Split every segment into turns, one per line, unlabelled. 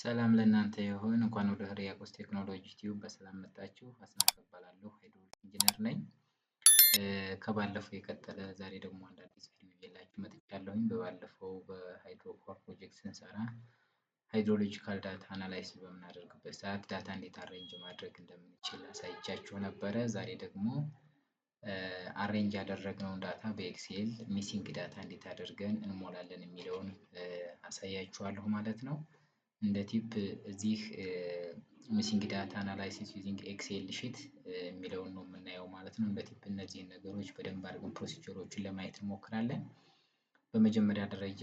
ሰላም ለእናንተ ይሁን። እንኳን ወደ ሕርያቆስ ቴክኖሎጂ ቲዩብ በሰላም መጣችሁ። አስናቀ እባላለሁ፣ ሃይድሮሊክ ኢንጂነር ነኝ። ከባለፈው የቀጠለ ዛሬ ደግሞ አንድ አዲስ ቪዲዮ ይዤላችሁ መጥቻለሁኝ። በባለፈው በሃይድሮ ፓወር ፕሮጀክት ስንሰራ ሃይድሮሎጂካል ዳታ አናላይሲስ በምናደርግበት ሰዓት ዳታ እንዴት አሬንጅ ማድረግ እንደምንችል አሳይቻችሁ ነበረ። ዛሬ ደግሞ አሬንጅ ያደረግነውን ዳታ በኤክሴል ሚሲንግ ዳታ እንዴት አድርገን እንሞላለን የሚለውን አሳያችኋለሁ ማለት ነው። እንደ ቲፕ እዚህ ሚሲንግ ዳታ አናላይሲስ ዩዚንግ ኤክሴል ሺት የሚለውን ነው የምናየው ማለት ነው። እንደ ቲፕ እነዚህን ነገሮች በደንብ አድርገን ፕሮሲጀሮችን ለማየት እንሞክራለን። በመጀመሪያ ደረጃ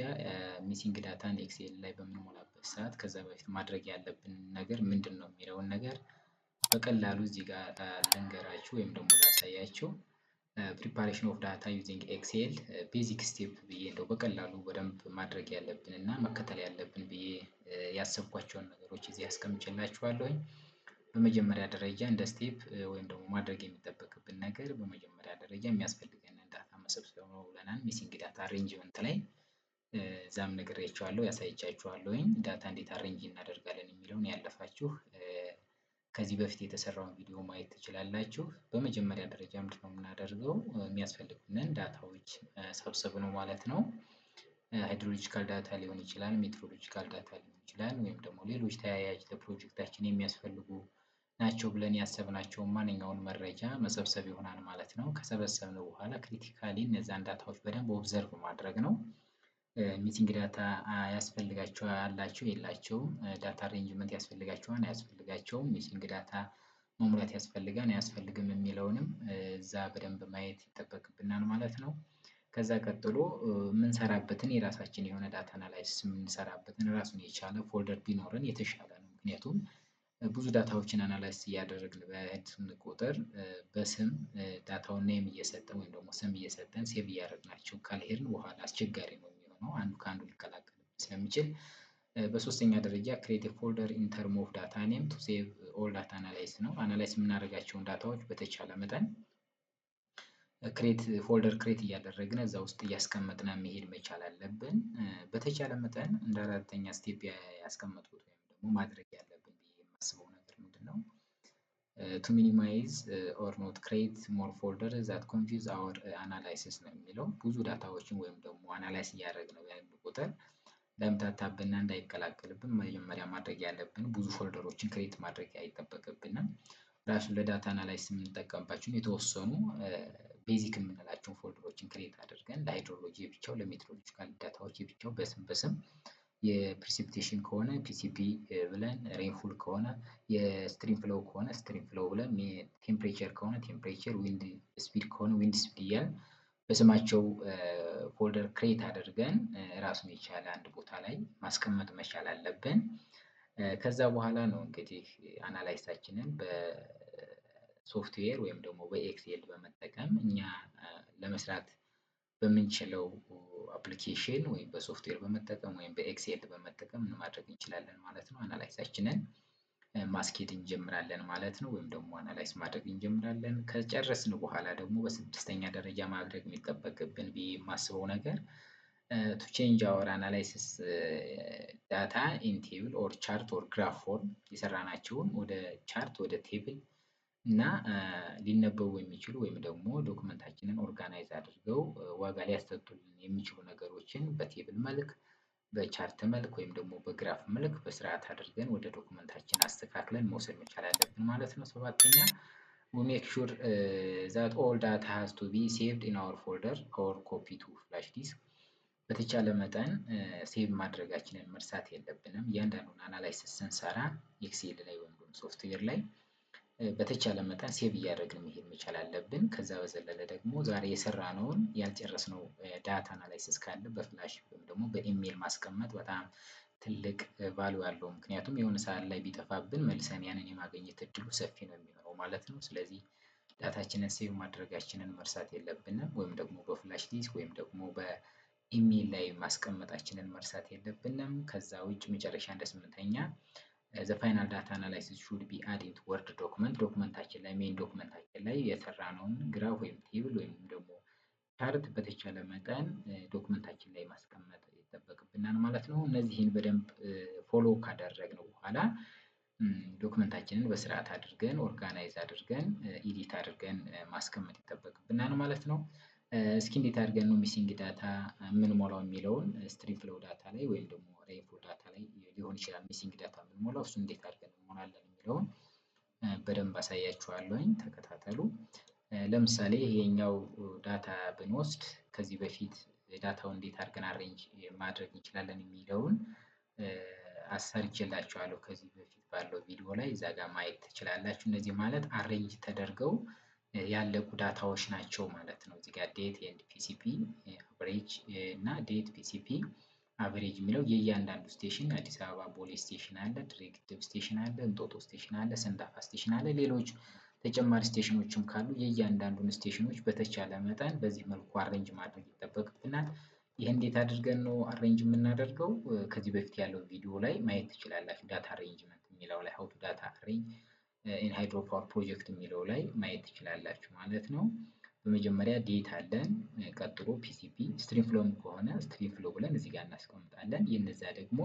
ሚሲንግ ዳታን ኤክሴል ላይ በምንሞላበት ሰዓት ከዛ በፊት ማድረግ ያለብን ነገር ምንድን ነው የሚለውን ነገር በቀላሉ እዚህ ጋር ልንገራችሁ ወይም ደግሞ ላሳያችሁ። ፕሪፓሬሽን ኦፍ ዳታ ዩዚንግ ኤክሴል ቤዚክ ስቴፕ ብዬ እንደው በቀላሉ በደንብ ማድረግ ያለብን እና መከተል ያለብን ብዬ ያሰብኳቸውን ነገሮች እዚህ አስቀምጬላችኋለሁኝ። በመጀመሪያ ደረጃ እንደ ስቴፕ ወይም ደግሞ ማድረግ የሚጠበቅብን ነገር በመጀመሪያ ደረጃ የሚያስፈልገንን ዳታ መሰብሰብ ነው ብለናል። ሚሲንግ ዳታ አሬንጅመንት ላይ እዛም ነግሬያችኋለሁ፣ ያሳይቻችኋለሁኝ። ዳታ እንዴት አሬንጅ እናደርጋለን የሚለውን ያለፋችሁ ከዚህ በፊት የተሰራውን ቪዲዮ ማየት ትችላላችሁ። በመጀመሪያ ደረጃ ምንድን ነው የምናደርገው? የሚያስፈልጉንን ዳታዎች ሰብስብ ነው ማለት ነው። ሃይድሮሎጂካል ዳታ ሊሆን ይችላል፣ ሜትሮሎጂካል ዳታ ሊሆን ይችላል፣ ወይም ደግሞ ሌሎች ተያያዥ ለፕሮጀክታችን የሚያስፈልጉ ናቸው ብለን ያሰብናቸውን ማንኛውን መረጃ መሰብሰብ ይሆናል ማለት ነው። ከሰበሰብነው በኋላ ክሪቲካሊ እነዛን ዳታዎች በደንብ ኦብዘርቭ ማድረግ ነው። ሚሲንግ ዳታ ያስፈልጋቸዋል የላቸውም? ዳታ አሬንጅመንት ያስፈልጋቸዋል አያስፈልጋቸውም? ሚሲንግ ዳታ መሙላት ያስፈልጋል አያስፈልግም? የሚለውንም እዛ በደንብ ማየት ይጠበቅብናል ማለት ነው። ከዛ ቀጥሎ የምንሰራበትን የራሳችን የሆነ ዳታ አናላይሲስ የምንሰራበትን ራሱን የቻለ ፎልደር ቢኖረን የተሻለ ነው። ምክንያቱም ብዙ ዳታዎችን አናላይዝ እያደረግን በሄድን ቁጥር በስም ዳታውን ኔም እየሰጠን ወይም ደግሞ ስም እየሰጠን ሴቭ እያደረግናቸው ካልሄድን በኋላ አስቸጋሪ ነው የሚሆነው፣ አንዱ ከአንዱ ሊቀላቀል ስለሚችል። በሶስተኛ ደረጃ ክሬት ፎልደር ኢን ተርም ኦፍ ዳታ ኔም ቱ ሴቭ ኦል ዳታ አናላይዝ ነው። አናላይዝ የምናደርጋቸውን ዳታዎች በተቻለ መጠን ፎልደር ክሬት እያደረግን እዛ ውስጥ እያስቀመጥን መሄድ መቻል አለብን። በተቻለ መጠን እንደ አራተኛ ስቴፕ ያስቀመጥኩት ወይም ደግሞ ማድረግ ያለብን ብዬ የማስበው ነገር ምንድን ነው? ቱ ሚኒማይዝ ኦር ኖት ክሬት ሞር ፎልደር ዛት ኮንፊውዝ አወር አናላይሲስ ነው የሚለው። ብዙ ዳታዎችን ወይም ደግሞ አናላይዝ እያደረግን ያለ ቁጥር እንዳይምታታብንና እንዳይቀላቀልብን መጀመሪያ ማድረግ ያለብን ብዙ ፎልደሮችን ክሬት ማድረግ አይጠበቅብንም። ራሱን ለዳታ አናላይሲስ የምንጠቀምባቸውን የተወሰኑ ቤዚክ የምንላቸውን ፎልደሮችን ክሬት አድርገን ለሃይድሮሎጂ የብቻው፣ ለሜትሮሎጂካል ዳታዎች የብቻው በስም የፕሪሲፒቴሽን ከሆነ ፒሲፒ ብለን፣ ሬንፉል ከሆነ የስትሪም ፍሎው ከሆነ ስትሪም ፍሎው ብለን፣ ቴምፕሬቸር ከሆነ ቴምፕሬቸር፣ ዊንድ ስፒድ ከሆነ ዊንድ ስፒድ እያልን በስማቸው ፎልደር ክሬት አድርገን ራሱን የቻለ አንድ ቦታ ላይ ማስቀመጥ መቻል አለብን። ከዛ በኋላ ነው እንግዲህ አናላይሳችንን በሶፍትዌር ወይም ደግሞ በኤክሴል በመጠቀም እኛ ለመስራት በምንችለው አፕሊኬሽን ወይም በሶፍትዌር በመጠቀም ወይም በኤክሴል በመጠቀም ማድረግ እንችላለን ማለት ነው። አናላይሳችንን ማስኬድ እንጀምራለን ማለት ነው፣ ወይም ደግሞ አናላይዝ ማድረግ እንጀምራለን። ከጨረስን በኋላ ደግሞ በስድስተኛ ደረጃ ማድረግ የሚጠበቅብን ብዬ የማስበው ነገር ቱ ቼንጅ አወር አናላይሲስ ዳታ ኢን ቴብል ኦር ቻርት ኦር ግራፍ ፎርም፣ የሰራናቸውን ወደ ቻርት ወደ ቴብል እና ሊነበቡ የሚችሉ ወይም ደግሞ ዶክመንታችንን ኦርጋናይዝ አድርገው ዋጋ ሊያሰጡልን የሚችሉ ነገሮችን በቴብል መልክ፣ በቻርት መልክ ወይም ደግሞ በግራፍ መልክ በስርዓት አድርገን ወደ ዶክመንታችን አስተካክለን መውሰድ መቻል አለብን ማለት ነው። ሰባተኛ we make sure that all data has to be saved in our folder or copy to flash disk። በተቻለ መጠን ሴቭ ማድረጋችንን መርሳት የለብንም። እያንዳንዱን አናላይሲስ ስንሰራ ኤክሴል ላይ ወይም ሶፍትዌር ላይ በተቻለ መጠን ሴቭ እያደረግን መሄድ መቻል አለብን። ከዛ በዘለለ ደግሞ ዛሬ የሰራነውን ያልጨረስነው ዳታ አናላይሲስ ካለ በፍላሽ ወይም ደግሞ በኢሜል ማስቀመጥ በጣም ትልቅ ቫልዩ አለው። ምክንያቱም የሆነ ሰዓት ላይ ቢጠፋብን መልሰን ያንን የማግኘት እድሉ ሰፊ ነው የሚሆነው ማለት ነው። ስለዚህ ዳታችንን ሴቭ ማድረጋችንን መርሳት የለብንም፣ ወይም ደግሞ በፍላሽ ዲስክ ወይም ደግሞ በኢሜል ላይ ማስቀመጣችንን መርሳት የለብንም። ከዛ ውጭ መጨረሻ እንደ ስምንተኛ the final data analysis should be added to word document። ዶክመንታችን ላይ ሜን ዶክመንታችን ላይ የሰራነውን ግራፍ ወይም ቴብል ወይም ደግሞ ቻርት በተቻለ መጠን ዶክመንታችን ላይ ማስቀመጥ ይጠበቅብናል ማለት ነው። እነዚህን በደንብ ፎሎ ካደረግን በኋላ ዶክመንታችንን በስርዓት አድርገን ኦርጋናይዝ አድርገን ኢዲት አድርገን ማስቀመጥ ይጠበቅብናል ማለት ነው። እስኪ እንዴት አድርገን ነው ሚሲንግ ዳታ የምንሞላው የሚለውን ስትሪም ፍሎው ዳታ ላይ ወይም ደግሞ ሬንፎል ዳታ ላይ ሊሆን ይችላል ሚሲንግ ዳታ የምንሞላው፣ እሱ እንዴት አድርገን እንሞላለን የሚለውን በደንብ አሳያችኋለሁኝ። ተከታተሉ። ለምሳሌ ይሄኛው ዳታ ብንወስድ ከዚህ በፊት ዳታውን እንዴት አድርገን አሬንጅ ማድረግ እንችላለን የሚለውን አሰርቼላችኋለሁ ከዚህ በፊት ባለው ቪዲዮ ላይ እዛ ጋር ማየት ትችላላችሁ። እነዚህ ማለት አሬንጅ ተደርገው ያለቁ ዳታዎች ናቸው ማለት ነው። እዚህ ጋር ዴት ኤንድ ፒሲፒ አቨሬጅ እና ዴት ፒሲፒ አቨሬጅ የሚለው የእያንዳንዱ ስቴሽን አዲስ አበባ ቦሌ ስቴሽን አለ፣ ድሬ ግድብ ስቴሽን አለ፣ እንጦጦ ስቴሽን አለ፣ ሰንዳፋ ስቴሽን አለ፣ ሌሎች ተጨማሪ ስቴሽኖችም ካሉ የእያንዳንዱን ስቴሽኖች በተቻለ መጠን በዚህ መልኩ አሬንጅ ማድረግ ይጠበቅብናል። ይህ እንዴት አድርገን ነው አሬንጅ የምናደርገው? ከዚህ በፊት ያለው ቪዲዮ ላይ ማየት ትችላላችሁ። ዳታ አሬንጅመንት የሚለው ላይ ሀው ቱ ዳታ አሬንጅ ኢን ሃይድሮ ፓወር ፕሮጀክት የሚለው ላይ ማየት ትችላላችሁ ማለት ነው። በመጀመሪያ ዴት አለን፣ ቀጥሎ ፒሲፒ፣ ስትሪም ፍሎም ከሆነ ስትሪም ፍሎ ብለን እዚህ ጋር እናስቀምጣለን። የነዛ ደግሞ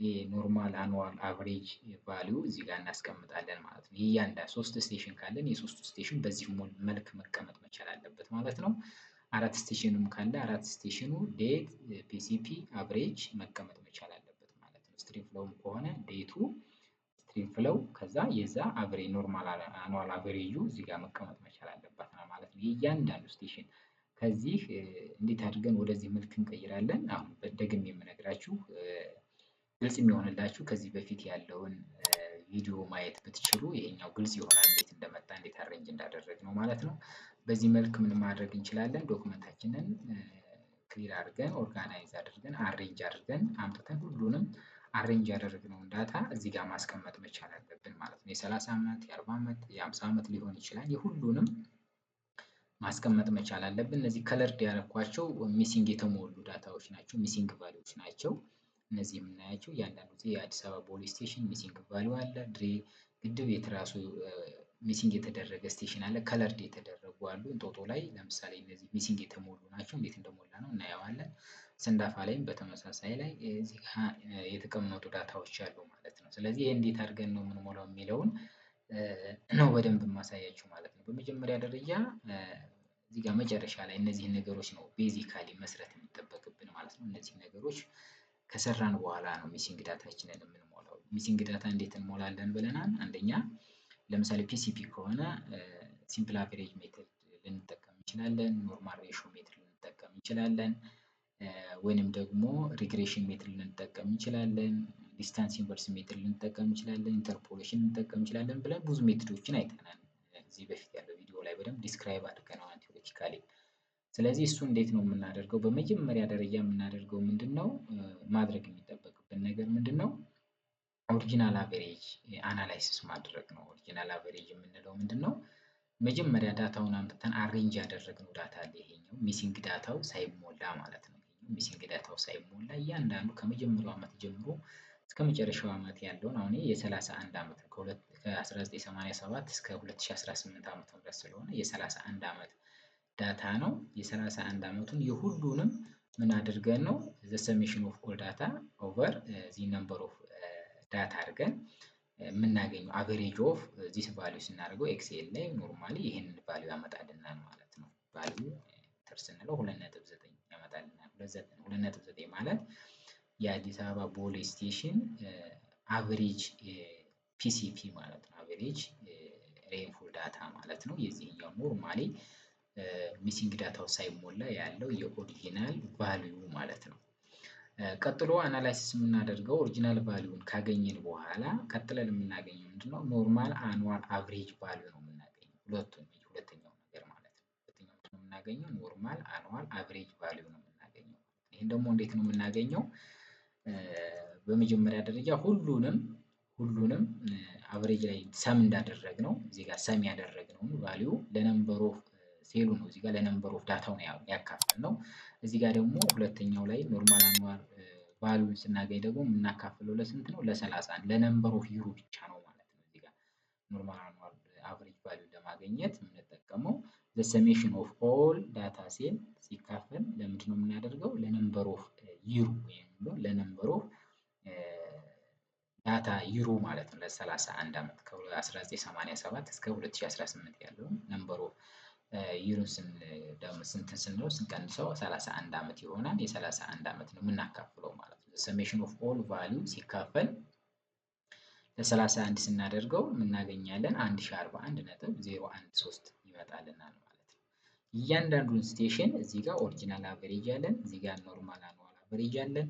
የኖርማል አኑዋል አቨሬጅ ቫሊዩ እዚህ ጋር እናስቀምጣለን ማለት ነው። የእያንዳንዱ 3 ስቴሽን ካለን የ3ቱ ስቴሽን በዚህ መልክ መቀመጥ መቻል አለበት ማለት ነው። 4 ስቴሽንም ካለ 4 ስቴሽኑ ዴት ፒሲፒ አቨሬጅ መቀመጥ መቻል አለበት ማለት ነው። ስትሪም ፍሎም ከሆነ ዴቱ ስትሪም ፍሎው ከዛ የዛ አቨሬጅ ኖርማል አኑዋል አቨሬጁ እዚህ ጋር መቀመጥ መቻል አለበት ማለት ነው። የእያንዳንዱ ስቴሽን ከዚህ እንዴት አድርገን ወደዚህ መልክ እንቀይራለን? አሁን ደግሜ የምነግራችሁ ግልጽ የሚሆንላችሁ ከዚህ በፊት ያለውን ቪዲዮ ማየት ብትችሉ ይሄኛው ግልጽ ይሆናል፣ እንዴት እንደመጣ እንዴት አሬንጅ እንዳደረግ ነው ማለት ነው። በዚህ መልክ ምን ማድረግ እንችላለን? ዶክመንታችንን ክሊር አድርገን ኦርጋናይዝ አድርገን አሬንጅ አድርገን አምጥተን ሁሉንም አሬንጅ ያደረግነውን ዳታ እዚህ ጋር ማስቀመጥ መቻል አለብን ማለት ነው። የ30 ዓመት የ40 ዓመት የ50 ዓመት ሊሆን ይችላል። የሁሉንም ማስቀመጥ መቻል አለብን። እነዚህ ከለርድ ያደረኳቸው ሚሲንግ የተሞሉ ዳታዎች ናቸው፣ ሚሲንግ ቫሊዎች ናቸው። እነዚህ የምናያቸው እያንዳንዱ የአዲስ አበባ ቦሌ ስቴሽን ሚሲንግ ቫሊዩ አለ። ድሬ ግድብ የትራሱ ሚሲንግ የተደረገ ስቴሽን አለ፣ ከለርድ የተደረጉ አሉ። እንጦጦ ላይ ለምሳሌ እነዚህ ሚሲንግ የተሞሉ ናቸው፣ እንዴት እንደሞላ ነው እናየዋለን። ሰንዳፋ ላይም በተመሳሳይ ላይ እዚህ ጋር የተቀመጡ ዳታዎች አሉ ማለት ነው። ስለዚህ ይህ እንዴት አድርገን ነው የምንሞላው የሚለውን ነው በደንብ ማሳያችሁ ማለት ነው። በመጀመሪያ ደረጃ እዚህ ጋር መጨረሻ ላይ እነዚህን ነገሮች ነው ቤዚካሊ መስራት የሚጠበቅብን ማለት ነው። እነዚህ ነገሮች ከሰራን በኋላ ነው ሚሲንግ ዳታችንን የምንሞላው። ሚሲንግ ዳታ እንዴት እንሞላለን ብለናል። አንደኛ ለምሳሌ ፒሲፒ ከሆነ ሲምፕል አቨሬጅ ሜትድ ልንጠቀም እንችላለን፣ ኖርማል ሬሾ ሜትድ ልንጠቀም እንችላለን፣ ወይንም ደግሞ ሪግሬሽን ሜትድ ልንጠቀም እንችላለን፣ ዲስታንስ ኢንቨርስ ሜትድ ልንጠቀም እንችላለን፣ ኢንተርፖሌሽን ልንጠቀም እንችላለን ብለን ብዙ ሜትዶችን አይተናል። እዚህ በፊት ያለው ቪዲዮ ላይ በደንብ ዲስክራይብ አድርገናል ቲዎሬቲካሊ። ስለዚህ እሱ እንዴት ነው የምናደርገው? በመጀመሪያ ደረጃ የምናደርገው ምንድን ነው? ማድረግ የሚጠበቅብን ነገር ምንድን ነው? ኦሪጂናል አቨሬጅ አናላይሲስ ማድረግ ነው። ኦሪጂናል አቨሬጅ የምንለው ምንድን ነው? መጀመሪያ ዳታውን አምጥተን አሬንጅ ያደረግነው ዳታ አለ። ይሄኛው ሚሲንግ ዳታው ሳይሞላ ማለት ነው። ሚሲንግ ዳታው ሳይሞላ እያንዳንዱ ከመጀመሪያው ዓመት ጀምሮ እስከ መጨረሻው ዓመት ያለውን አሁን የ31 ዓመት ከ1987 እስከ 2018 ዓመተ ምህረት ስለሆነ የ31 ዓመት ዳታ ነው። የ31 ዓመቱን የሁሉንም ምን አድርገን ነው ዘ ሰሜሽን ኦፍ ኦል ዳታ ኦቨር ዚ ነምበር ኦፍ ዳታ አድርገን የምናገኘው አቨሬጅ ኦፍ ዚስ ቫሊዩ ስናደርገው ኤክሴል ላይ ኖርማሊ ይህንን ቫሊዩ ያመጣልናል ማለት ነው። ቫሊዩ ኢንተር ስንለው 2.9 ያመጣልናል። 2.9 ማለት የአዲስ አበባ ቦሌ ስቴሽን አቨሬጅ ፒሲፒ ማለት ነው። አቨሬጅ ሬንፎል ዳታ ማለት ነው። የዚህኛው ኖርማሊ ሚሲንግ ዳታው ሳይሞላ ያለው የኦሪጂናል ቫሊዩ ማለት ነው። ቀጥሎ አናላይሲስ የምናደርገው ኦሪጂናል ቫሊዩን ካገኘን በኋላ ቀጥለን የምናገኘው ምንድነው? ኖርማል አኑዋል አቨሬጅ ቫሊዩ ነው የምናገኘው። ሁለተኛው ነገር ማለት ነው። ሁለተኛው ምንድነው የምናገኘው? ኖርማል አኑዋል አቨሬጅ ቫሊዩ ነው የምናገኘው። ይህን ደግሞ እንዴት ነው የምናገኘው? በመጀመሪያ ደረጃ ሁሉንም አቨሬጅ ላይ ሰም እንዳደረግ ነው እዚህ ጋር ሰም ያደረግነውን ቫሊዩ ለነምበር ኦፍ ሴሉ ነው እዚህ ጋር ለነምበር ኦፍ ዳታው ነው ያካፈል ነው። እዚህ ጋር ደግሞ ሁለተኛው ላይ ኖርማል አኑዋል ቫሊዩን ስናገኝ ደግሞ የምናካፍለው ለስንት ነው? ለ31 ለነምበር ኦፍ ዩሮ ብቻ ነው ማለት ነው። እዚህ ጋር ኖርማል አኑዋል አቨሬጅ ቫሊዩ ለማግኘት የምንጠቀመው ዘ ሰሜሽን ኦፍ ኦል ዳታ ሴል ሲካፈል ለምንድን ነው የምናደርገው? ለነምበር ኦፍ ዩሮ ወይም ለነምበር ኦፍ ይሩ ማለት ነው። ለ31 ዓመት ከ1987 እስከ 2018 ያለው ነምበር ኦፍ ይሩን ስንት ስንለው ስንቀንሰው 31 ዓመት ይሆናል። የ31 ዓመት ነው የምናካፍለው ማለት ነው። ሰሜሽን ኦፍ ኦል ቫሊዩ ሲካፈል ለ31 ስናደርገው የምናገኛለን 1041.013 ይመጣልናል ማለት ነው። እያንዳንዱን ስቴሽን እዚህ ጋር ኦሪጂናል አቨሬጅ አለን፣ እዚህ ጋር ኖርማል አኑዋል አቨሬጅ አለን።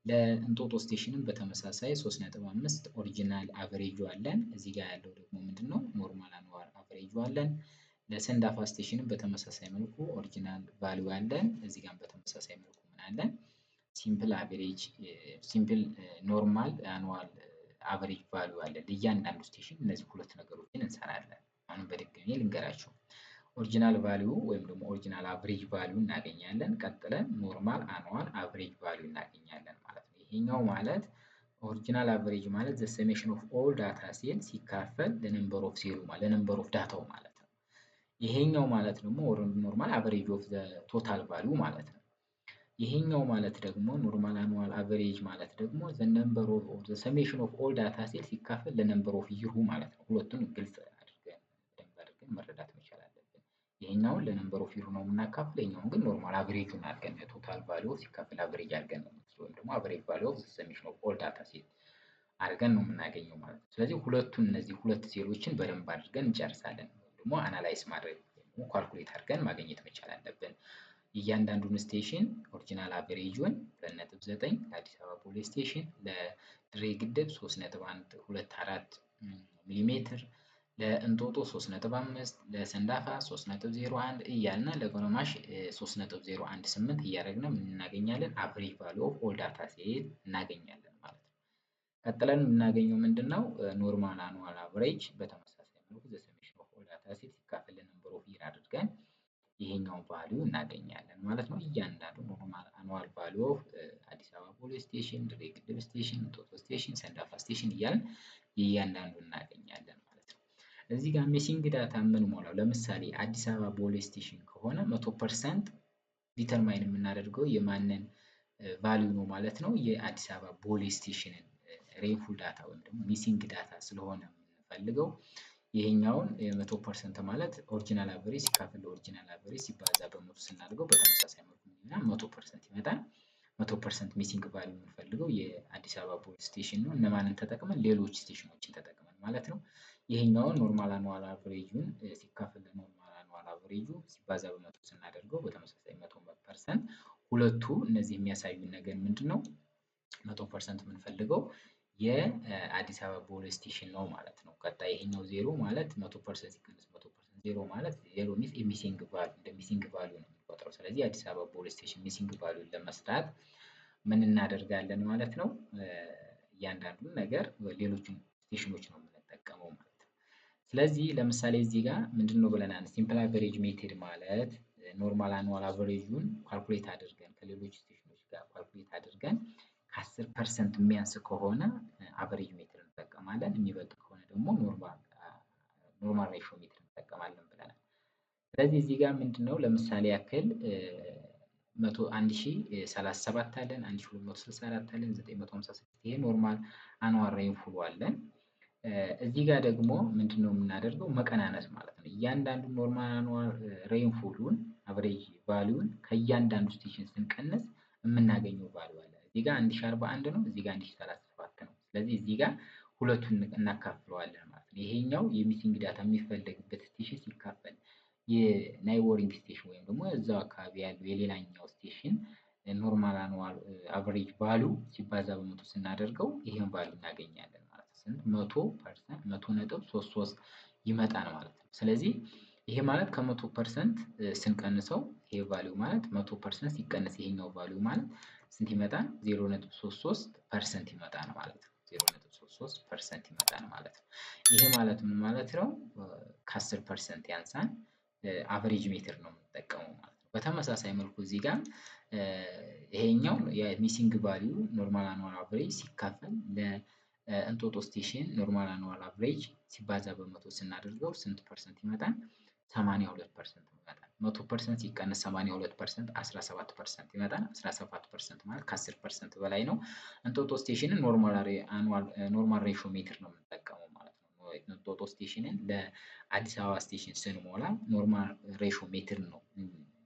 ለእንጦጦ ስቴሽንም በተመሳሳይ 3.5 ኦሪጂናል አቨሬጁ አለን። እዚህ ጋር ያለው ደግሞ ምንድነው ኖርማል አኑዋል አቨሬጁ አለን። ለሰንዳፋ ስቴሽንም በተመሳሳይ መልኩ ኦሪጂናል ቫልዩ አለን። እዚህ ጋር በተመሳሳይ መልኩ ምን አለን? ሲምፕል አቨሬጅ ሲምፕል ኖርማል አኑዋል አቨሬጅ ቫልዩ አለን። ለእያንዳንዱ ስቴሽን እነዚህ ሁለት ነገሮችን እንሰራለን። አሁንም በድጋሚ ልንገራችሁ። ኦሪጂናል ቫልዩ ወይም ደግሞ ኦሪጂናል አቨሬጅ ቫልዩ እናገኛለን። ቀጥለን ኖርማል አኑዋል አቨሬጅ ቫልዩ እናገኛለን ማለት ነው። ይሄኛው ማለት ኦሪጂናል አቨሬጅ ማለት ዘ ሰሜሽን ኦፍ ኦል ዳታ ሴል ሲካፈል ለነምበር ኦፍ ሴሉ ማለት ለነምበር ኦፍ ዳታው ማለት ነው። ይሄኛው ማለት ደግሞ ኖርማል አቨሬጅ ኦፍ ዘ ቶታል ቫልዩ ማለት ነው። ይሄኛው ማለት ደግሞ ኖርማል አኑዋል አቨሬጅ ማለት ደግሞ ዘ ነምበር ኦፍ ዘ ሰሜሽን ኦፍ ኦል ዳታ ሴል ሲካፈል ለነምበር ኦፍ ይሩ ማለት ነው። ሁለቱን ግልጽ አድርገን በደንብ አድርገን መረዳት መቻል አለብን። ይሄኛውን ለነምበር ኦፍ ይሩ ነው የምናካፍለው፣ ይሄኛውን ግን ኖርማል አቨሬጁን አድርገን ቶታል ቫልዩ ሲካፈል አቨሬጅ አድርገን ነው ወይም ደግሞ አቨሬጅ ቫልዩ ኦፍ ዘ ሰሜሽን ኦፍ ኦል ዳታ ሴል አድርገን ነው የምናገኘው ማለት ነው። ስለዚህ ሁለቱን እነዚህ ሁለት ሴሎችን በደንብ አድርገን እንጨርሳለን። ደግሞ አናላይዝ ማድረግ ደግሞ ካልኩሌት አድርገን ማግኘት መቻል አለብን። እያንዳንዱን ስቴሽን ኦሪጂናል አቨሬጁን 2.9 ለአዲስ አበባ ፖሊስ ስቴሽን፣ ለድሬ ግድብ 3.124 ሚሊሜትር፣ ለእንጦጦ 3.5፣ ለሰንዳፋ 3.01 እያልና ለጎነማሽ 3.018 እያደረግን እናገኛለን። አቨሬጅ ቫልዩ ኦፍ ኦል ዳታ ሴት እናገኛለን ማለት ነው። ቀጥለን የምናገኘው ምንድነው? ኖርማል አኑዋል አቨሬጅ በተመሳሳይ መልኩ ዘ ሰሜሽን ኦፍ ኦል ዳታ ሴት ሲካፈል ለነምበር ኦፍ ይር አድርገን ይሄኛውን ቫልዩ እናገኛለን ማለት ነው። እያንዳንዱ ኖርማል አኑዋል ቫልዩ ኦፍ አዲስ አበባ ፖሊስ ስቴሽን፣ ድሬ ግድብ ስቴሽን፣ እንጦጦ ስቴሽን፣ ሰንዳፋ ስቴሽን እያልን እያንዳንዱ እናገኛለን ማለት ነው። እዚህ ጋር ሚሲንግ ዳታ የምንሞላው ለምሳሌ አዲስ አበባ ፖሊስ ስቴሽን ከሆነ 100% ዲተርማይን የምናደርገው የማንን ቫልዩ ነው ማለት ነው? የአዲስ አበባ ፖሊስ ስቴሽንን ሬንፉል ዳታ ወይም ደግሞ ሚሲንግ ዳታ ስለሆነ የምንፈልገው ይሄኛውን 100% ማለት ኦሪጂናል አቨሬጅ ሲካፈል ለኦሪጂናል አቨሬጅ ሲባዛ በመቶ ስናደርገው በተመሳሳይ መልኩ 100% ይመጣል። 100% ሚሲንግ ቫልዩ የምንፈልገው የአዲስ አበባ ፖሊስ ስቴሽን ነው። እነማንን ተጠቅመን? ሌሎች ስቴሽኖችን ተጠቅመን ማለት ነው። ይሄኛውን ኖርማል አኑዋል አቨሬጁን ሲካፈል ለኖርማል አኑዋል አቨሬጁ ሲባዛ በመቶ ስናደርገው በተመሳሳይ 100%። ሁለቱ እነዚህ የሚያሳዩን ነገር ምንድን ነው? 100% የምንፈልገው የአዲስ አበባ ፖሊስ ስቴሽን ነው ማለት ነው። ቀጣይ ይሄኛው ዜሮ ማለት 100% ሲቀንስ 100% ዜሮ ማለት ዜሮ ሚንስ ሚሲንግ ቫልዩ እንደ ሚሲንግ ቫልዩ ነው የሚቆጥረው። ስለዚህ የአዲስ አበባ ፖሊስ ስቴሽን ሚሲንግ ቫልዩን ለመስራት ምን እናደርጋለን ማለት ነው? እያንዳንዱን ነገር ሌሎችን ስቴሽኖች ነው የምንጠቀመው ማለት ነው። ስለዚህ ለምሳሌ እዚህ ጋር ምንድን ነው ብለናል? ሲምፕል አቨሬጅ ሜቴድ ማለት ኖርማል አኑዋል አቨሬጁን ካልኩሌት አድርገን ከሌሎች ስቴሽኖች ጋር ካልኩሌት አድርገን ከ10% የሚያንስ ከሆነ አቨሬጅ ሜትር እንጠቀማለን። የሚበልጥ ከሆነ ደግሞ ኖርማል ሬሾ ሜትር እንጠቀማለን ብለናል። ስለዚህ እዚህ ጋር ምንድነው ለምሳሌ ያክል 1037 አለን፣ 1264 አለን፣ 956 ይሄ ኖርማል አኑዋል ሬንፉል አለን። እዚህ ጋር ደግሞ ምንድነው የምናደርገው? መቀናነስ ማለት ነው። እያንዳንዱ ኖርማል አኑዋል ሬንፉሉን አቨሬጅ ቫልዩን ከእያንዳንዱ ስቴሽን ስንቀንስ የምናገኘው ቫልዩ አለ። እዚህ ጋር 1041 ነው፣ እዚህ ጋር 1037 ነው። ስለዚህ እዚህ ጋር ሁለቱን እናካፍለዋለን ማለት ነው። ይሄኛው የሚሲንግ ዳታ የሚፈለግበት ስቴሽን ሲካፈል የናይቦሪንግ ስቴሽን ወይም ደግሞ እዛው አካባቢ ያለው የሌላኛው ስቴሽን ኖርማል አኑዋል አቨሬጅ ቫልዩ ሲባዛ በመቶ ስናደርገው ይሄን ቫልዩ እናገኛለን ማለት ነው። ስንት? 100% 100.33 ይመጣል ማለት ነው። ስለዚህ ይሄ ማለት ከ100% ስንቀንሰው ይሄ ቫልዩ ማለት 100% ሲቀነስ ይሄኛው ቫልዩ ማለት ስንት ይመጣል? 0.33% ይመጣል ማለት ነው። 0.33% ይመጣል ማለት ነው። ይሄ ማለት ምን ማለት ነው? ከ10% ያንሳን አቨሬጅ ሜትር ነው የምንጠቀመው ማለት ነው። በተመሳሳይ መልኩ እዚህ ጋር ይሄኛው የሚሲንግ ቫልዩ ኖርማል አኑዋል አቨሬጅ ሲካፈል ለእንጦጦ ስቴሽን ኖርማል አኑዋል አቨሬጅ ሲባዛ በመቶ ስናደርገው ስንት ፐርሰንት ይመጣል? 82% ይመጣል። 100% ሲቀነስ 82% 17% ይመጣል። 17% ማለት ከ10% በላይ ነው። እንጦጦ ስቴሽንን ኖርማል ሬሾ ሜትር ነው የምንጠቀመው ማለት ነው። እንጦጦ ስቴሽንን ለአዲስ አበባ ስቴሽን ስንሞላ ኖርማል ሬሾ ሜትር ነው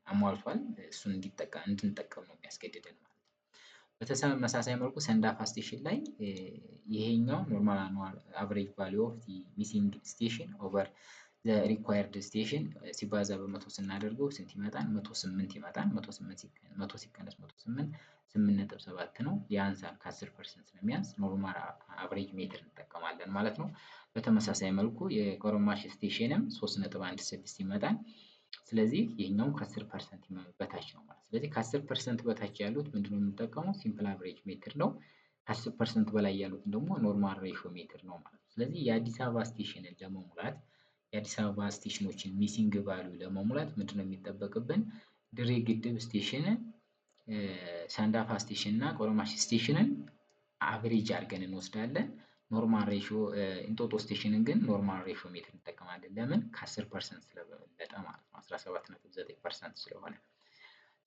አሟልቷል። እሱን እንድንጠቀም ነው የሚያስገድደን ማለት ነው። በተመሳሳይ መልኩ ሰንዳፋ ስቴሽን ላይ ይሄኛው ኖርማል አኑዋል አቨሬጅ ቫልዩ ኦፍ ሚሲንግ ስቴሽን ኦቨር ሪኳየርድ ስቴሽን ሲባዛ በመቶ ስናደርገው ስንት ይመጣል? 108 ይመጣል። 100 ሲቀነስ 108 8.7 ነው። ያንሳል ከ10% ስለሚያንስ ኖርማል አቨሬጅ ሜትር እንጠቀማለን ማለት ነው። በተመሳሳይ መልኩ የኮረማሽ ስቴሽንም 3.16 ይመጣል። ስለዚህ ይህኛውም ከ10% በታች ነው ማለት። ስለዚህ ከ10% በታች ያሉት ምንድነው የምንጠቀመው? ሲምፕል አቨሬጅ ሜትር ነው። ከ10% በላይ ያሉትን ደግሞ ኖርማል ሬሾ ሜትር ነው ማለት ነው። ስለዚህ የአዲስ አበባ ስቴሽንን ለመሙላት የአዲስ አበባ ስቴሽኖችን ሚሲንግ ቫልዩ ለመሙላት ምንድነው የሚጠበቅብን? ድሬ ግድብ ስቴሽንን፣ ሰንዳፋ ስቴሽን እና ቆረማሽ ስቴሽንን አቨሬጅ አድርገን እንወስዳለን። ኖርማል ሬሾ እንጦጦ ስቴሽንን ግን ኖርማል ሬሾ ሜትር እንጠቀማለን። ለምን? ከ10% ስለበለጠ ማለት ነው። 17.9% ስለሆነ።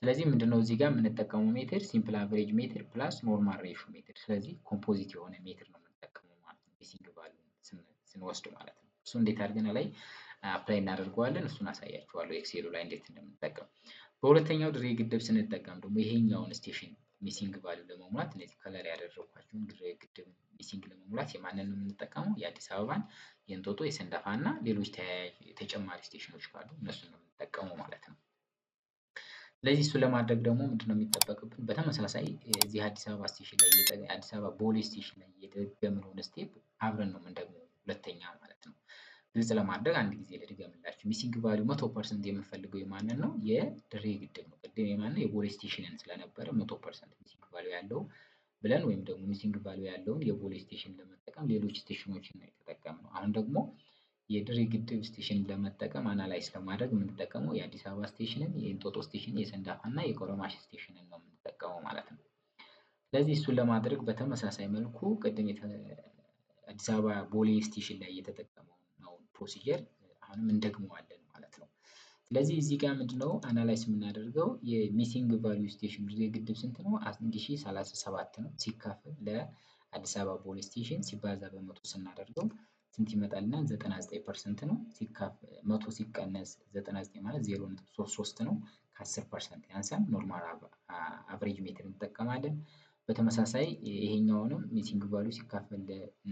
ስለዚህ ምንድነው እዚህ ጋር የምንጠቀመው ሜትር ሲምፕል አቨሬጅ ሜትር ፕላስ ኖርማል ሬሾ ሜትር። ስለዚህ ኮምፖዚት የሆነ ሜትር ነው የምንጠቀመው ማለት ነው። ሚሲንግ ቫልዩ ስንወስድ ማለት ነው። እሱ እንዴት አድርገን ላይ አፕላይ እናደርገዋለን እሱን አሳያችኋለሁ ኤክሴሉ ላይ እንዴት እንደምንጠቀም። በሁለተኛው ድሬ ግድብ ስንጠቀም ደግሞ ይሄኛውን ስቴሽን ሚሲንግ ቫልዩ ለመሙላት እነዚህ ከለር ያደረኳቸውን ድሬ ግድብ ሚሲንግ ለመሙላት የማንን ነው የምንጠቀመው? የአዲስ አበባን፣ የእንጦጦ፣ የሰንዳፋ እና ሌሎች ተያያዥ ተጨማሪ ስቴሽኖች ካሉ እነሱን ነው የምንጠቀመው ማለት ነው። ስለዚህ እሱን ለማድረግ ደግሞ ምንድነው የሚጠበቅብን? በተመሳሳይ እዚህ አዲስ አበባ ስቴሽን ላይ አዲስ አበባ ቦሌ ስቴሽን ላይ የደገምነውን ስቴፕ አብረን ነው የምንደግመው ሁለተኛ ማለት ነው። ግልጽ ለማድረግ አንድ ጊዜ ልድገምላችሁ። ሚሲንግ ቫልዩ 100% የምፈልገው የማንን ነው? የድሬ ግድብ ነው። ቅድም የማንን? የቦሌ ስቴሽንን ስለነበረ 100% ሚሲንግ ቫልዩ ያለው ብለን ወይም ደግሞ ሚሲንግ ቫልዩ ያለውን የቦሌ ስቴሽን ለመጠቀም ሌሎች ስቴሽኖችን ነው የተጠቀምነው። አሁን ደግሞ የድሬ ግድብ ስቴሽን ለመጠቀም አናላይዝ ለማድረግ የምንጠቀመው የአዲስ አበባ ስቴሽንን፣ የእንጦጦ ስቴሽን፣ የሰንዳፋ እና የቆረማሽ ስቴሽንን ነው የምንጠቀመው ማለት ነው። ስለዚህ እሱን ለማድረግ በተመሳሳይ መልኩ ቅድም አዲስ አበባ ቦሌ ስቴሽን ላይ የተጠቀመው ፕሮሲጀር አሁንም እንደግመዋለን ማለት ነው። ስለዚህ እዚህ ጋር ምንድነው አናላይዝ የምናደርገው? የሚሲንግ ቫልዩ ስቴሽን ድሬ ግድብ ስንት ነው? 1037 ነው። ሲካፈል ለአዲስ አበባ ቦሌ ስቴሽን ሲባዛ በመቶ ስናደርገው ስንት ይመጣልና? 99% ነው። ሲካፈል 100 ሲቀነስ 99 ማለት 0.33 ነው። ከ10% ያንሳል። ኖርማል አቨሬጅ ሜትር እንጠቀማለን። በተመሳሳይ ይሄኛውንም ሚሲንግ ቫልዩ ሲካፈል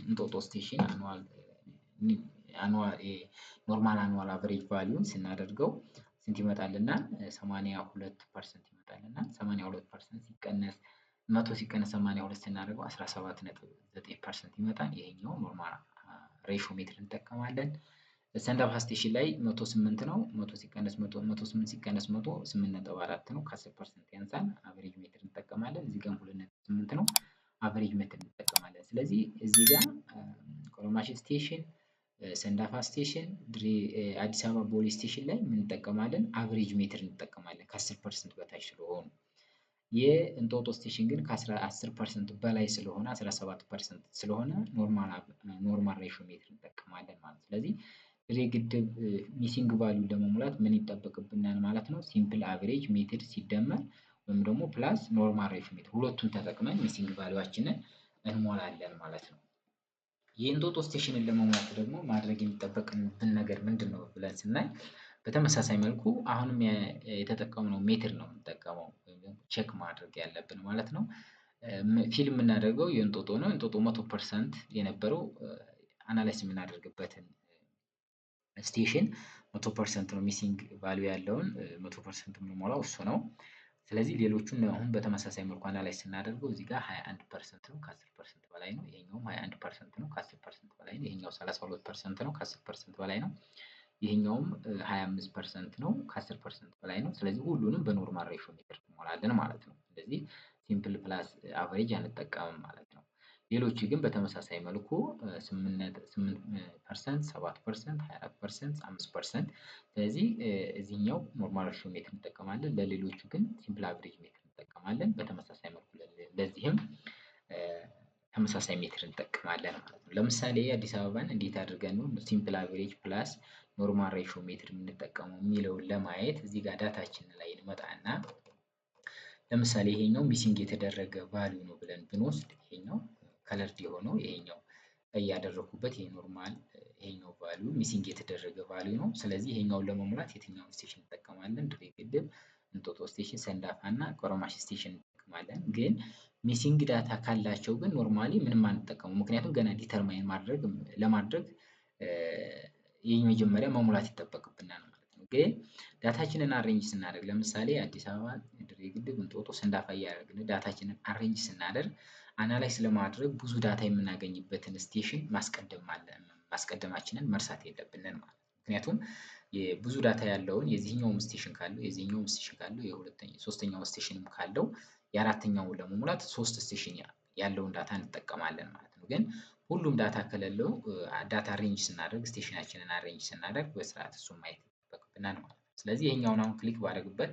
እንጦጦ ስቴሽን ኖርማል አኑዋል አቨሬጅ ቫልዩን ስናደርገው ስንት ይመጣልና? 82% ይመጣልና 82% ሲቀነስ 100 ሲቀነስ 82 ስናደርገው 17.9% ይመጣል። ይሄኛው ኖርማል ሬሾ ሜትር እንጠቀማለን። ሰንዳፋ ስቴሽን ላይ 108 ነው። 108 ሲቀነስ 100 8.4 ነው። ከ10% ያንሳል። አቨሬጅ ሜትር እንጠቀማለን። እዚህ ጋር 2.8 ነው። አቨሬጅ ሜትር እንጠቀማለን። ስለዚህ እዚህ ጋር ቆረማሽ ስቴሽን፣ ሰንዳፋ ስቴሽን፣ አዲስ አበባ ቦሌ ስቴሽን ላይ ምን እንጠቀማለን? አቨሬጅ ሜትር እንጠቀማለን ከ10% በታች ስለሆኑ። የእንጦጦ ስቴሽን ግን ከ10% በላይ ስለሆነ 17% ስለሆነ ኖርማል ሬሾ ሜትር እንጠቀማለን ማለት ነው። ስለዚህ ድሬ ግድብ ሚሲንግ ቫልዩ ለመሙላት ምን ይጠበቅብናል ማለት ነው? ሲምፕል አቨሬጅ ሜትር ሲደመር ወይም ደግሞ ፕላስ ኖርማል ሬሾ ሜትር ሁለቱን ተጠቅመን ሚሲንግ ቫልዩአችንን እንሞላለን ማለት ነው። የእንጦጦ ስቴሽንን ለመሙላት ደግሞ ማድረግ የሚጠበቅብን ነገር ምንድን ነው ብለን ስናይ በተመሳሳይ መልኩ አሁንም የተጠቀምነው ሜትር ነው የምንጠቀመው ቼክ ማድረግ ያለብን ማለት ነው። ፊልም የምናደርገው የእንጦጦ ነው። እንጦጦ 100% የነበረው አናላይዝ የምናደርግበትን ስቴሽን 100% ነው ሚሲንግ ቫልዩ ያለውን 100% የምንሞላው እሱ ነው። ስለዚህ ሌሎቹን አሁን በተመሳሳይ መልኩ አናላይዝ ስናደርገው እዚህ ጋር 21% ነው ከ10% በላይ ነው። ይሄኛውም 21% ነው ከ10% በላይ ነው። ይሄኛው 32% ነው ከ10% በላይ ነው። ይሄኛውም 25% ነው ከ10% በላይ ነው። ስለዚህ ሁሉንም በኖርማል ሬሾ ሜትር እንሞላለን ማለት ነው። ስለዚህ ሲምፕል ፕላስ አቨሬጅ አንጠቀምም ማለት ነው። ሌሎቹ ግን በተመሳሳይ መልኩ 8%፣ 7%፣ 24%፣ 5%። ስለዚህ እዚህኛው ኖርማል ሬሾ ሜትር እንጠቀማለን። ለሌሎቹ ግን ሲምፕል አቨሬጅ ሜትር እንጠቀማለን። በተመሳሳይ መልኩ ለዚህም ተመሳሳይ ሜትር እንጠቀማለን ማለት ነው። ለምሳሌ አዲስ አበባን እንዴት አድርገን ነው ሲምፕል አቨሬጅ ፕላስ ኖርማል ሬሾ ሜትድ የምንጠቀመው የሚለውን ለማየት እዚህ ጋር ዳታችን ላይ እንመጣና ለምሳሌ ይሄኛው ሚሲንግ የተደረገ ቫልዩ ነው ብለን ብንወስድ ይሄኛው ከለርድ የሆነው ይሄኛው እያደረኩበት ይሄ ኖርማል ይሄኛው ቫልዩ ሚሲንግ የተደረገ ቫልዩ ነው። ስለዚህ ይሄኛውን ለመሙላት የትኛውን ስቴሽን እንጠቀማለን? ድሬ ግድብ፣ እንጦጦ ስቴሽን፣ ሰንዳፋ እና ቆረማሽ ስቴሽን እንጠቀማለን። ግን ሚሲንግ ዳታ ካላቸው ግን ኖርማሊ ምንም አንጠቀሙ። ምክንያቱም ገና ዲተርማይን ለማድረግ ይህ መጀመሪያ መሙላት ይጠበቅብናል ማለት ነው። ግን ዳታችንን አሬንጅ ስናደርግ ለምሳሌ አዲስ አበባ፣ ድሬ ግድብ፣ እንጦጦ፣ ሰንዳፋ እያደረግን ዳታችንን አሬንጅ ስናደርግ አናላይዝ ለማድረግ ብዙ ዳታ የምናገኝበትን ስቴሽን ማስቀደማችንን መርሳት የለብንን ማለት ነው። ምክንያቱም ብዙ ዳታ ያለውን የዚህኛውም ስቴሽን ካለው የዚህኛውም ስቴሽን ካለው ሶስተኛው ስቴሽንም ካለው የአራተኛውን ለመሙላት 3 ስቴሽን ያለውን ዳታ እንጠቀማለን ማለት ነው። ግን ሁሉም ዳታ ከሌለው ዳታ አሬንጅ ስናደርግ ስቴሽናችንን አሬንጅ ስናደርግ በስርዓት እሱን ማየት ይጠበቅብናል ማለት ነው። ስለዚህ ይሄኛውን አሁን ክሊክ ባደርግበት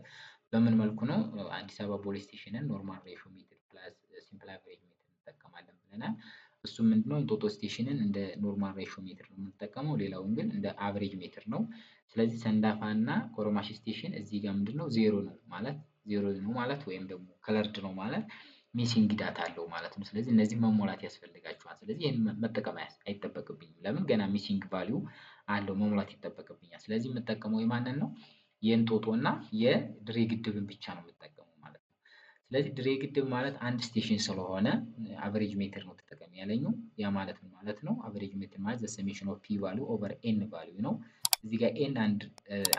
በምን መልኩ ነው አዲስ አበባ ፖሊስ ስቴሽንን ኖርማል ሬሾ ሜትድ ፕላስ ሲምፕል አቨሬጅ ሜትድ እንጠቀማለን ብለናል። እሱም ምንድነው እንጦጦ ስቴሽንን እንደ ኖርማል ሬሾ ሜትድ ነው የምንጠቀመው፣ ሌላውን ግን እንደ አቨሬጅ ሜትድ ነው። ስለዚህ ሰንዳፋ እና ኮረማሽ ስቴሽን እዚህ ጋር ምንድነው ዜሮ ነው ማለት ወይም ደግሞ ከለርድ ነው ማለት ሚሲንግ ዳታ አለው ማለት ነው። ስለዚህ እነዚህ መሞላት ያስፈልጋቸዋል። ስለዚህ ይህን መጠቀም አይጠበቅብኝም። ለምን ገና ሚሲንግ ቫልዩ አለው መሙላት ይጠበቅብኛል። ስለዚህ የምጠቀመው የማንን ነው? የእንጦጦ እና የድሬ ግድብን ብቻ ነው የምጠቀመው ማለት ነው። ስለዚህ ድሬ ግድብ ማለት አንድ ስቴሽን ስለሆነ አቨሬጅ ሜትር ነው ተጠቀሚ ያለኝው። ያ ማለት ምን ማለት ነው? አቨሬጅ ሜትር ማለት ዘ ሰሜሽን ኦፍ ፒ ቫልዩ ኦቨር ኤን ቫልዩ ነው። እዚህ ጋር ኤን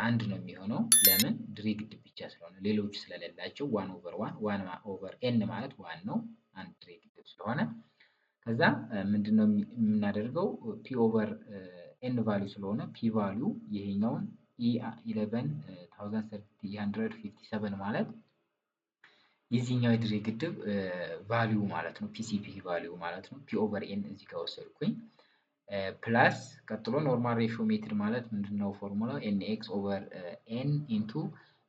አንድ ነው የሚሆነው። ለምን? ድሬ ግድብ ብቻ ስለሆነ ሌሎች ስለሌላቸው ዋን ኦቨር ኤን ማለት ዋን ነው አንድ ድሬ ግድብ ስለሆነ። ከዛ ምንድነው የምናደርገው? ፒ ኦቨር ኤን ቫልዩ ስለሆነ ፒ ቫልዩ ይሄኛውን E11357 ማለት የዚህኛው የድሬ ግድብ ቫልዩ ማለት ነው። ፒሲፒ ቫልዩ ማለት ነው። ፒ ኦቨር ኤን እዚህ ጋር ወሰድኩኝ። ፕላስ ቀጥሎ ኖርማል ሬሾ ሜትር ማለት ምንድነው ፎርሙላው? ኤን ኤክስ ኦቨር ኤን ኢንቱ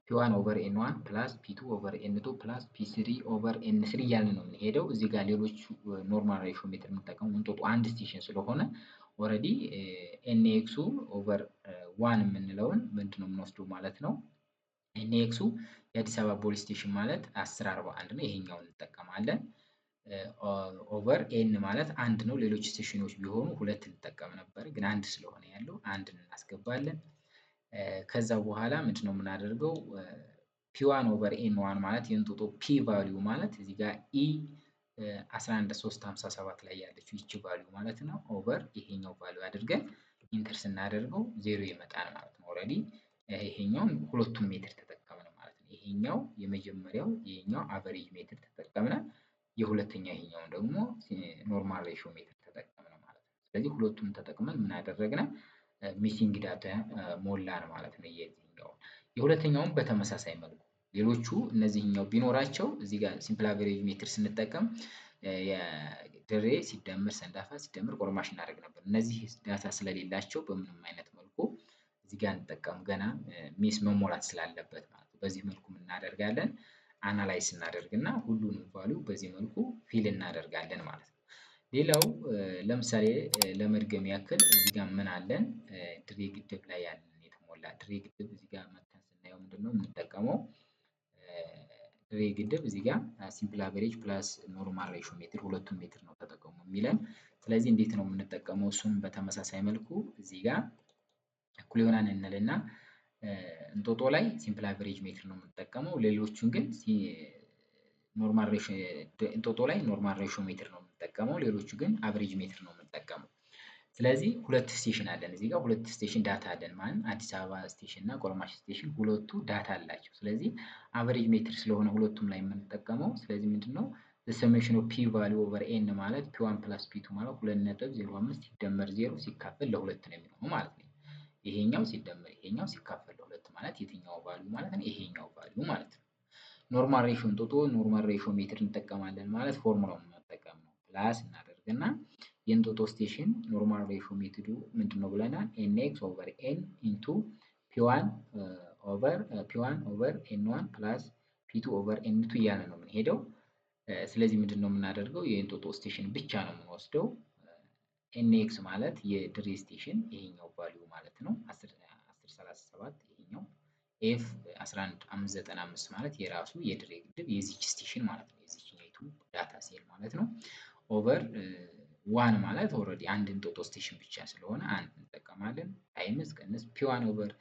ፒ1 ኦቨር ኤን 1 ፕላስ ፒ2 ኦቨር ኤን 2 ፕላስ ፒ3 ኦቨር ኤን 3 እያልን ነው የምንሄደው። እዚህ ጋር ሌሎች ኖርማል ሬሾ ሜትር የምንጠቀመው እንጦጦ አንድ ስቴሽን ስለሆነ ኦልሬዲ ኤን ኤክሱ ኦቨር ዋን የምንለውን ምንድነው የምንወስደው ማለት ነው። ኤን ኤክሱ የአዲስ አበባ ፖሊስ ስቴሽን ማለት 1041 ነው። ይሄኛውን እንጠቀማለን። ኦቨር ኤን ማለት አንድ ነው። ሌሎች ስቴሽኖች ቢሆኑ ሁለት እንጠቀም ነበር፣ ግን አንድ ስለሆነ ያለው አንድን እናስገባለን። ከዛ በኋላ ምንድነው የምናደርገው? ፒ1 ኦቨር ኤን 1 ማለት የእንጦጦ ፒ ቫልዩ ማለት እዚህ ጋር ኢ 11357 ላይ ያለችው ይቺ ቫልዩ ማለት ነው። ኦቨር ይሄኛው ቫልዩ አድርገን ኢንተር ስናደርገው ዜሮ ይመጣል ማለት ነው። ኦልሬዲ ይሄኛውን ሁለቱም ሜትር ተጠቀምን ማለት ነው። ይሄኛው የመጀመሪያው ይሄኛው አቨሬጅ ሜትር ተጠቀምነ፣ የሁለተኛ ይሄኛውን ደግሞ ኖርማል ሬሾ ሜትር ተጠቀምነ ማለት ነው። ስለዚህ ሁለቱም ተጠቅመን ምን አደረግነ? ሚሲንግ ዳታ ሞላን ማለት ነው። የሁለተኛውን በተመሳሳይ መልኩ ሌሎቹ እነዚህኛው ቢኖራቸው እዚህ ጋር ሲምፕል አቨሬጅ ሜትር ስንጠቀም ድሬ ሲደመር ሰንዳፋ ሲደመር ቆረማሽ እናደርግ ነበር። እነዚህ ዳታ ስለሌላቸው በምንም አይነት መልኩ እዚህ ጋር እንጠቀም ገና ሚስ መሞላት ስላለበት ማለት ነው። በዚህ መልኩ እናደርጋለን። አናላይዝ እናደርግና ሁሉንም ቫልዩ በዚህ መልኩ ፊል እናደርጋለን ማለት ነው። ሌላው ለምሳሌ ለመድገም ያክል እዚህ ጋር ምን አለን? ድሬ ግድብ ላይ ያለን የተሞላ ድሬ ግድብ እዚህ ጋር መተን ስናየው ምንድነው የምንጠቀመው? ድሬ ግድብ እዚህ ጋር ሲምፕል አቨሬጅ ፕላስ ኖርማል ሬሾ ሜትር ሁለቱም ሜትር ነው ተጠቀሙ የሚለን። ስለዚህ እንዴት ነው የምንጠቀመው? እሱም በተመሳሳይ መልኩ እዚህ ጋር እኩል ይሆናል እንልና እንጦጦ ላይ ሲምፕል አቨሬጅ ሜትር ነው የምንጠቀመው። ሌሎቹን ግን ኖርማል ሬሾ እንጦጦ ላይ ኖርማል ሬሾ ሜትር ነው የምንጠቀመው። ሌሎቹ ግን አቨሬጅ ሜትር ነው የምንጠቀመው። ስለዚህ ሁለት ስቴሽን አለን እዚህ ጋር ሁለት ስቴሽን ዳታ አለን ማለት አዲስ አበባ ስቴሽን እና ቆረማሽ ስቴሽን ሁለቱ ዳታ አላቸው። ስለዚህ አቨሬጅ ሜትር ስለሆነ ሁለቱም ላይ የምንጠቀመው። ስለዚህ ምንድነው ሰሜሽን ኦፍ ፒ ቫልዩ ኦቨር ኤን ማለት ፒ1 ፕላስ ፒ2 ማለት 2.05 ሲደመር 0 ሲካፈል ለ2 ነው የሚሆነው ማለት ነው። ይሄኛው ሲደመር ይሄኛው ሲካፈል ለ2 ማለት የትኛው ቫልዩ ማለት ነው? ይሄኛው ቫልዩ ማለት ነው። ኖርማል ሬሾ እንጦጦ ኖርማል ሬሾ ሜትር እንጠቀማለን ማለት ፎርሙላውን መጠቀም ነው። ፕላስ እናደርግና የእንጦጦ ስቴሽን ኖርማል ሬሾ ሜትዱ ምንድነው ብለናል? ኤን ኤክስ ኦቨር ኤን ኢንቱ ፒ1 ኦቨር ኤን 1 ፕላስ ፒ2 ኦቨር ኤን 2 እያለ ነው የምንሄደው። ስለዚህ ምንድነው የምናደርገው? የእንጦጦ ስቴሽን ብቻ ነው የምንወስደው። ኤን ኤክስ ማለት የድሬ ስቴሽን ይሄኛው ቫልዩ ማለት ነው 137 ይሄኛው ኤፍ 11595 ማለት የራሱ የድሬ ግድብ የዚች ስቴሽን ማለት ነው። የዚችኛይቱ ዳታ ሴል ማለት ነው። ኦቨር ዋን ማለት ኦልሬዲ አንድ እንጦጦ ስቴሽን ብቻ ስለሆነ አንድ እንጠቀማለን። ታይምስ ቀንስ ፒዋን ኦቨር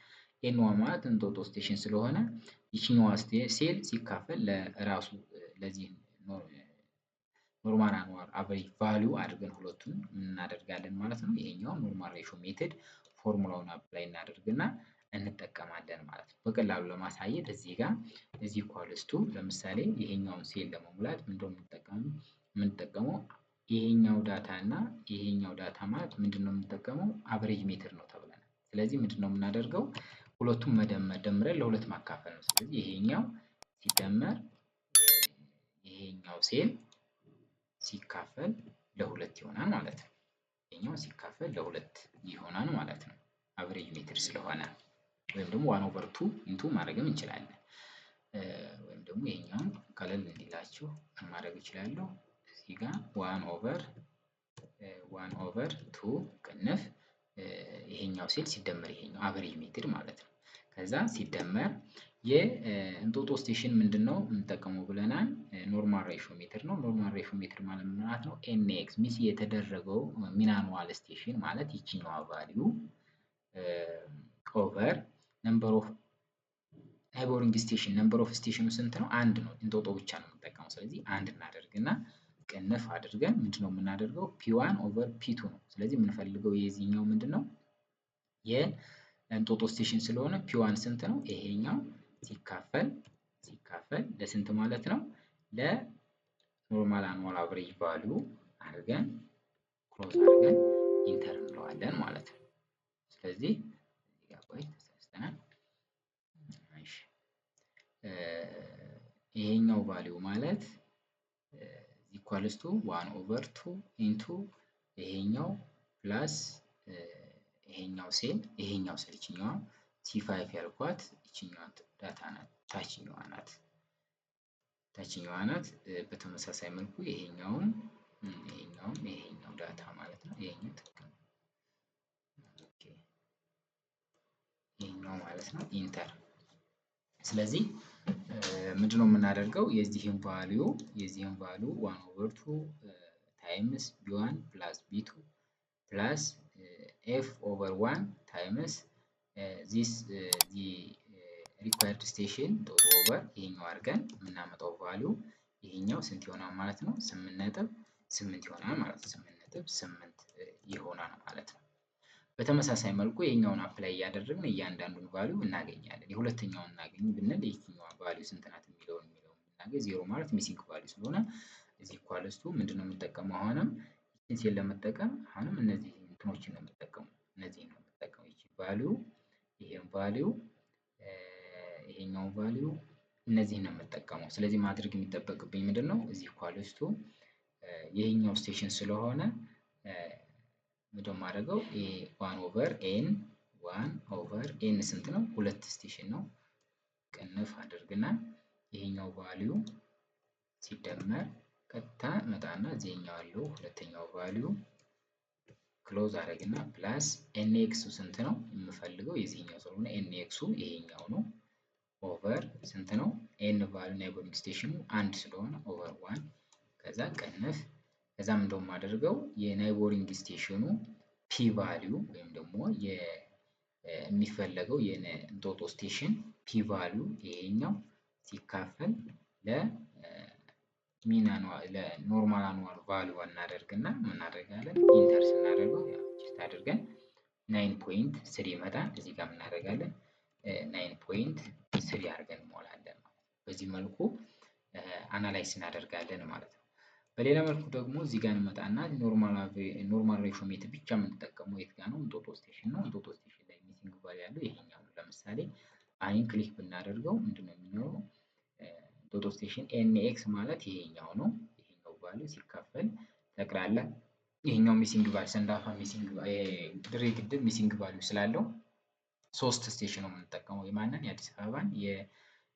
ኤንዋ ማለት እንጦጦ ስቴሽን ስለሆነ ይችኛዋ ሴል ሲካፈል ለራሱ ለዚህ ኖርማል አኑዋል አቨሬጅ ቫሊዩ አድርገን ሁለቱን እናደርጋለን ማለት ነው። ይሄኛው ኖርማል ሬሾ ሜትድ ፎርሙላውን አፕላይ እናደርግና እንጠቀማለን ማለት ነው። በቀላሉ ለማሳየት እዚህ ጋር እዚህ ኳልስቱ ለምሳሌ ይሄኛውን ሴል ለመሙላት ምንድነው የምንጠቀመው ይሄኛው ዳታ እና ይሄኛው ዳታ ማለት ምንድነው የምንጠቀመው አቨሬጅ ሜትር ነው ተብለናል። ስለዚህ ምንድነው የምናደርገው ሁለቱም ደምረን ለሁለት ማካፈል ነው። ስለዚህ ይሄኛው ሲደመር ይሄኛው ሴል ሲካፈል ለሁለት ይሆናል ማለት ነው። ይሄኛው ሲካፈል ለሁለት ይሆናል ማለት ነው። አቨሬጅ ሜትር ስለሆነ ወይም ደግሞ 1/2 ኢንቱ ማድረግም እንችላለን። ወይም ደግሞ ይሄኛውን ቀለል እንዲላችሁ ማድረግ እችላለሁ። እዚህ ጋር 1/2 ቅንፍ ይሄኛው ሴል ሲደመር ይሄኛው አቨሬጅ ሜትር ማለት ነው። ከዛ ሲደመር የእንጦጦ ስቴሽን ምንድነው የምንጠቀመው ብለናል? ኖርማል ሬሾ ሜትር ነው። ኖርማል ሬሾ ሜትር ማለት ነው ኤንኤክስ ሚስ የተደረገው ሚን አኑዋል ስቴሽን ማለት ይችኛዋ ቫልዩ ኦቨር ነምበር ኦፍ ናይቦሪንግ ስቴሽን ነምበር ኦፍ ስቴሽኑ ስንት ነው? አንድ ነው። እንጦጦ ብቻ ነው የምንጠቀመው። ስለዚህ አንድ እናደርግና ቅንፍ አድርገን ምንድነው የምናደርገው ፒ1 ኦቨር ፒ2 ነው። ስለዚህ የምንፈልገው የዚህኛው ምንድነው የእንጦጦ ስቴሽን ስለሆነ ፒ1 ስንት ነው? ይሄኛው ሲካፈል ለስንት ማለት ነው? ለኖርማል አኑዋል አቨሬጅ ቫልዩ አድርገን ክሎዝ አድርገን ኢንተር እንለዋለን ማለት ነው። ስለዚህ ቆይ ተሳስተናል። እሺ ይሄኛው ቫልዩ ማለት ኢኳልስ ቱ 1/2 ኢንቱ ይሄኛው ፕላስ ይሄኛው ሴል ይችኛዋ ቲ5 ያልኳት ይችኛዋ ዳታ ናት። ታችኛዋ ናት። በተመሳሳይ መልኩ ይሄኛው ዳታ ማለት ነው። ይሄኛው ትክክል ነው። ኦኬ ይሄኛው ማለት ነው ኢንተር። ስለዚህ ምንድነው የምናደርገው የዚህን ቫልዩ 1/2 ታይምስ ቢ1 ፕላስ ቢ2 ፕላስ ኤፍ ኦቨር 1 ታይምስ ዚስ ሪኳየርድ ስቴሽን ዶት ኦቨር ይሄኛው አድርገን የምናመጣው ቫልዩ ይሄኛው ስንት ይሆናል ማለት ነው? 8.8 ይሆናል ማለት ነው። 8.8 ይሆናል ማለት ነው። በተመሳሳይ መልኩ ይሄኛውን አፕላይ እያደረግን እያንዳንዱን ቫልዩ እናገኛለን። የሁለተኛውን እናገኝ ብንል የትኛዋ ቫልዩ ስንት ናት የሚለውን ብናገኝ ዜሮ ማለት ሚሲንግ ቫልዩ ስለሆነ እዚህ ኢኳልስ ቱ ምንድነው የምንጠቀመው አሁንም ይህን ሴል ለመጠቀም አሁንም እነዚህ እንትኖችን ነው የምንጠቀመው። እነዚህን ነው የምንጠቀመው። ይቺ ቫልዩ ይሄን ቫልዩ ይሄኛውን ቫልዩ እነዚህን ነው የምንጠቀመው። ስለዚህ ማድረግ የሚጠበቅብኝ ምንድነው እዚህ ኢኳልስ ቱ ይሄኛው ስቴሽን ስለሆነ ምንድነው የማደርገው 1/n ስንት ነው? ሁለት ስቴሽን ነው። ቅንፍ አድርግና ይሄኛው ቫልዩ ሲደመር ቀጥታ መጣና እዚህኛው ያለው ሁለተኛው ቫልዩ ክሎዝ አደረግና ፕላስ ኤንኤክሱ ስንት ነው የምፈልገው የዚህኛው ስለሆነ ኤንኤክሱ ይሄኛው ነው። ኦቨር ስንት ነው? ኤን ቫልዩ ናይቦሪንግ ስቴሽኑ አንድ ስለሆነ ኦቨር 1 ከዛ ቅንፍ ከዛም እንደውም አድርገው የናይቦሪንግ ስቴሽኑ ፒ ቫልዩ ወይም ደግሞ የሚፈለገው የእንጦጦ ስቴሽን ፒ ቫልዩ ይሄኛው ሲካፈል ለኖርማል አኑዋል ቫልዩ እናደርግና ምን እናደርጋለን ኢንተር ስናደርገው ያው ቼክ አድርገን 9.3 ይመጣል። እዚህ ጋር እናደርጋለን 9.3 አድርገን እንሞላለን። በዚህ መልኩ አናላይዝ እናደርጋለን ማለት ነው። በሌላ መልኩ ደግሞ እዚህ ጋር እንመጣና ኖርማል ሬሾ ሜትድ ብቻ የምንጠቀመው የት ጋር ነው? እንጦጦ ስቴሽን ነው። እንጦጦ ስቴሽን ላይ ሚሲንግ ቫልዩ ያለው ይሄኛው ነው። ለምሳሌ አይን ክሊክ ብናደርገው ምንድነው የሚኖረው? እንጦጦ ስቴሽን ኤንኤክስ ማለት ይሄኛው ነው። ይሄኛው ቫልዩ ሲካፈል ጠቅላላ ይሄኛው ሚሲንግ ቫልዩ ሰንዳፋ ሚሲንግ ድሬ ግድብ ሚሲንግ ቫልዩ ስላለው ሶስት ስቴሽን ነው የምንጠቀመው። የማንን? የአዲስ አበባን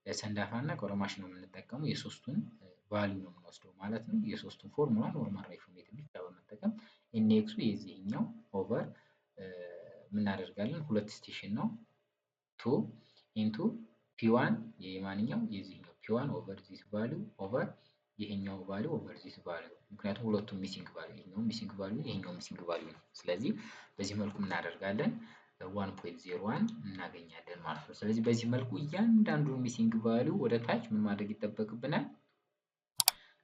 የሰንዳፋ እና ኮረማሽ ነው የምንጠቀመው። የሶስቱን ቫልዩ ነው የምንወስደው ማለት ነው። የሶስቱን ፎርሙላ ኖርማል ሬሾ ሜትድ ብቻ በመጠቀም ኤንኤክሱ የዚህኛው ኦቨር ምን እናደርጋለን? ሁለት ስቴሽን ነው 2 ኢንቱ ፒ1 የማንኛው የዚህኛው ፒ1 ኦቨር ዚስ ቫልዩ ኦቨር ይሄኛው ቫልዩ ኦቨር ዚስ ቫልዩ። ምክንያቱም ሁለቱም ሚሲንግ ቫልዩ ይሄኛው ሚሲንግ ቫልዩ ይሄኛው ሚሲንግ ቫልዩ ነው። ስለዚህ በዚህ መልኩ እናደርጋለን 1.01 እናገኛለን ማለት ነው። ስለዚህ በዚህ መልኩ እያንዳንዱን ሚሲንግ ቫልዩ ወደ ታች ምን ማድረግ ይጠበቅብናል?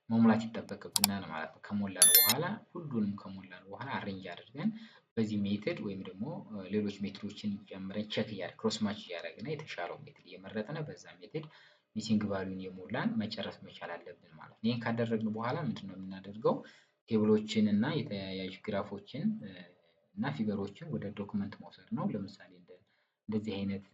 መሙላት ይጠበቅብናል ማለት ነው። ከሞላን በኋላ ሁሉንም ከሞላን በኋላ አሬንጅ አድርገን በዚህ ሜትድ ወይም ደግሞ ሌሎች ሜትዶችን ጨምረን ቼክ ክሮስ ማች እያደረግን የተሻለው ሜትድ እየመረጥን በዛ ሜትድ ሚሲንግ ቫልዩን የሞላን መጨረስ መቻል አለብን ማለት ነው። ይህን ካደረግን በኋላ ምንድነው የምናደርገው? ቴብሎችን እና የተያያዥ ግራፎችን እና ፊገሮችን ወደ ዶክመንት መውሰድ ነው። ለምሳሌ እንደዚህ አይነት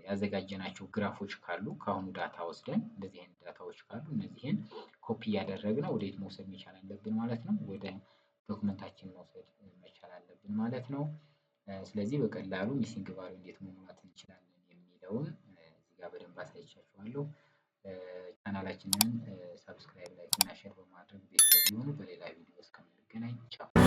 ያዘጋጀናቸው ግራፎች ካሉ ከአሁኑ ዳታ ወስደን እንደዚህ አይነት ዳታዎች ካሉ እነዚህን ኮፒ እያደረግን ወዴት መውሰድ መቻል አለብን ማለት ነው? ወደ ዶክመንታችን መውሰድ መቻል አለብን ማለት ነው። ስለዚህ በቀላሉ ሚሲንግ ቫልዩ እንዴት መሙላት እንችላለን የሚለውን እዚህ ጋር በደንብ አሳይቻችኋለሁ። ቻናላችንን ሰብስክራይብ፣ ላይክ እና ሼር በማድረግ ቤተሰብ ይሁኑ። በሌላ ቪዲዮ እስከምንገናኝ ቻው።